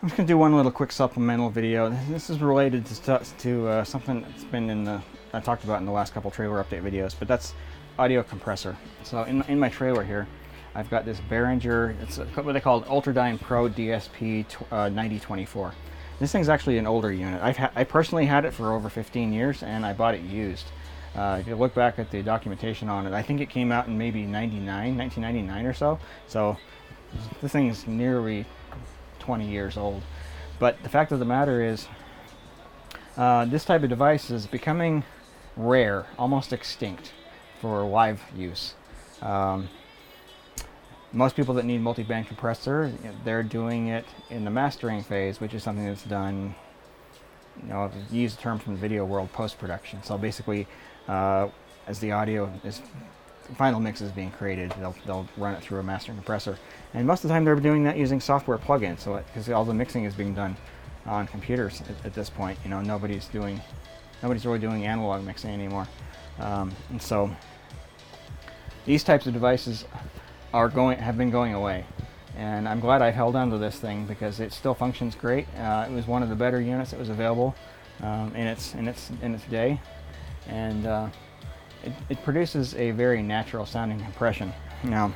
I'm just going to do one little quick supplemental video. This is related to something that's been I talked about in the last couple trailer update videos, but that's audio compressor. So in my trailer here, I've got this Behringer, it's what they call Ultradyne Pro DSP 9024. This thing's actually an older unit. I personally had it for over 15 years, and I bought it used. If you look back at the documentation on it, I think it came out in maybe 1999 or so. So this thing is nearly 20 years old. But the fact of the matter is, this type of device is becoming rare, almost extinct for live use. Most people that need multi-band compressor, they're doing it in the mastering phase, which is something that's done, use the term from the video world, post-production. So basically, as the audio is, the final mix is being created, they'll run it through a mastering compressor. And most of the time they're doing that using software plugins, so because all the mixing is being done on computers at this point. Nobody's really doing analog mixing anymore. And so these types of devices have been going away, and I'm glad I've held on to this thing because it still functions great. It was one of the better units that was available in its day, and it produces a very natural sounding compression. Now,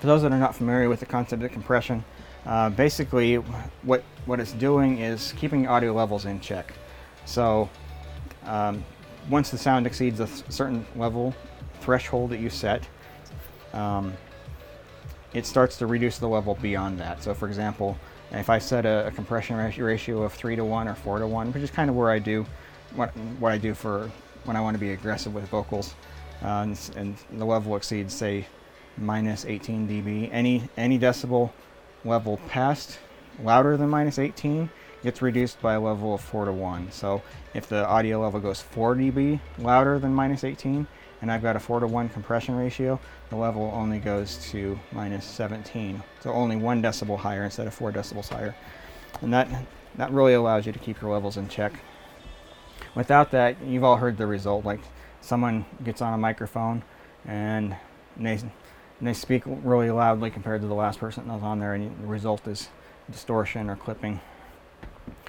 for those that are not familiar with the concept of compression, basically what it's doing is keeping audio levels in check. So once the sound exceeds a certain level threshold that you set, it starts to reduce the level beyond that. So for example, if I set a compression ratio of 3:1 or 4:1, which is kind of where I do what I do for when I want to be aggressive with vocals, and the level exceeds, say, minus 18 dB, any decibel level past louder than minus 18 gets reduced by a level of 4:1. So if the audio level goes 4 dB louder than minus 18, and I've got a 4:1 compression ratio, the level only goes to minus 17. So only 1 decibel higher instead of 4 decibels higher. And that really allows you to keep your levels in check. Without that, you've all heard the result. Like someone gets on a microphone and they speak really loudly compared to the last person that was on there, and the result is distortion or clipping.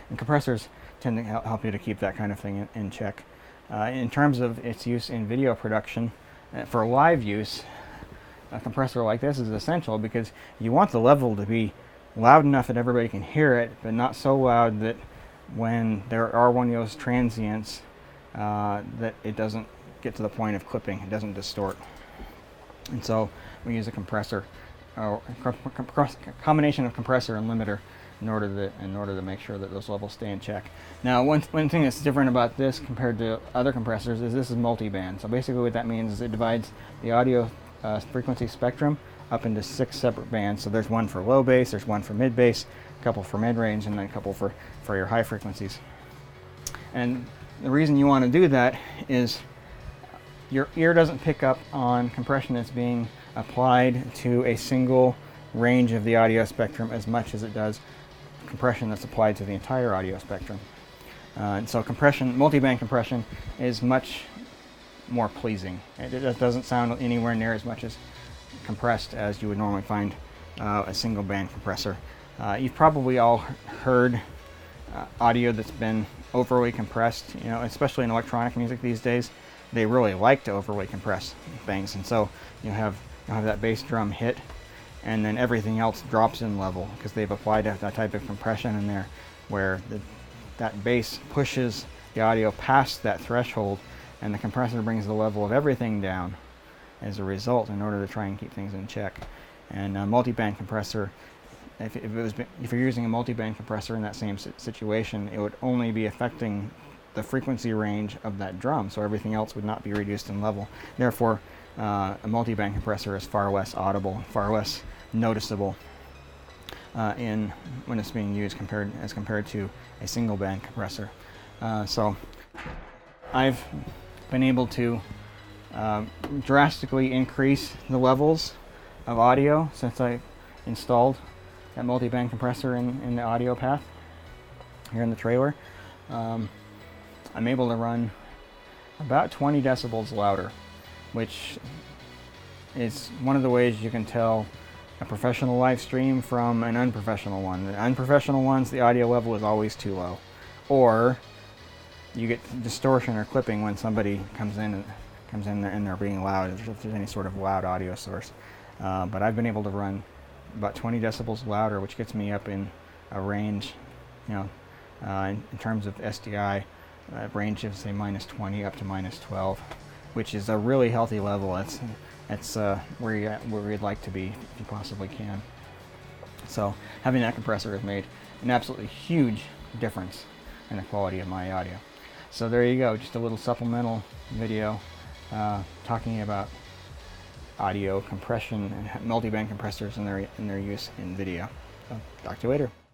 And compressors tend to help you to keep that kind of thing in check. In terms of its use in video production, for live use, a compressor like this is essential because you want the level to be loud enough that everybody can hear it, but not so loud that when there are one of those transients that it doesn't get to the point of clipping, it doesn't distort. And so we use a compressor, or a combination of compressor and limiter in order to make sure that those levels stay in check. Now, one thing that's different about this compared to other compressors is this is multi-band. So basically what that means is it divides the audio frequency spectrum up into 6 separate bands. So there's one for low bass, there's one for mid bass, a couple for mid range, and then a couple for your high frequencies. And the reason you want to do that is your ear doesn't pick up on compression that's being applied to a single range of the audio spectrum as much as it does compression that's applied to the entire audio spectrum. And so multi-band compression is much more pleasing. It doesn't sound anywhere near as much as compressed as you would normally find a single band compressor. You've probably all heard audio that's been overly compressed, especially in electronic music these days. They really like to overly compress things, and so you'll have that bass drum hit, and then everything else drops in level because they've applied that type of compression in there where that bass pushes the audio past that threshold, and the compressor brings the level of everything down as a result in order to try and keep things in check. And a multi-band compressor, if you're using a multi-band compressor in that same situation, it would only be affecting the frequency range of that drum, so everything else would not be reduced in level. Therefore, a multi-band compressor is far less audible, far less noticeable when it's being used as compared to a single band compressor. So I've been able to drastically increase the levels of audio since I installed that multi-band compressor in the audio path here in the trailer. I'm able to run about 20 decibels louder, which is one of the ways you can tell a professional live stream from an unprofessional one. The unprofessional ones, the audio level is always too low, or you get distortion or clipping when somebody comes in and they're being loud, if there's any sort of loud audio source. But I've been able to run about 20 decibels louder, which gets me up in a range, in terms of SDI, range of say -20 up to -12, which is a really healthy level. That's where you'd like to be if you possibly can. So having that compressor has made an absolutely huge difference in the quality of my audio. So there you go, just a little supplemental video talking about audio compression and multiband compressors and their use in video. So talk to you later.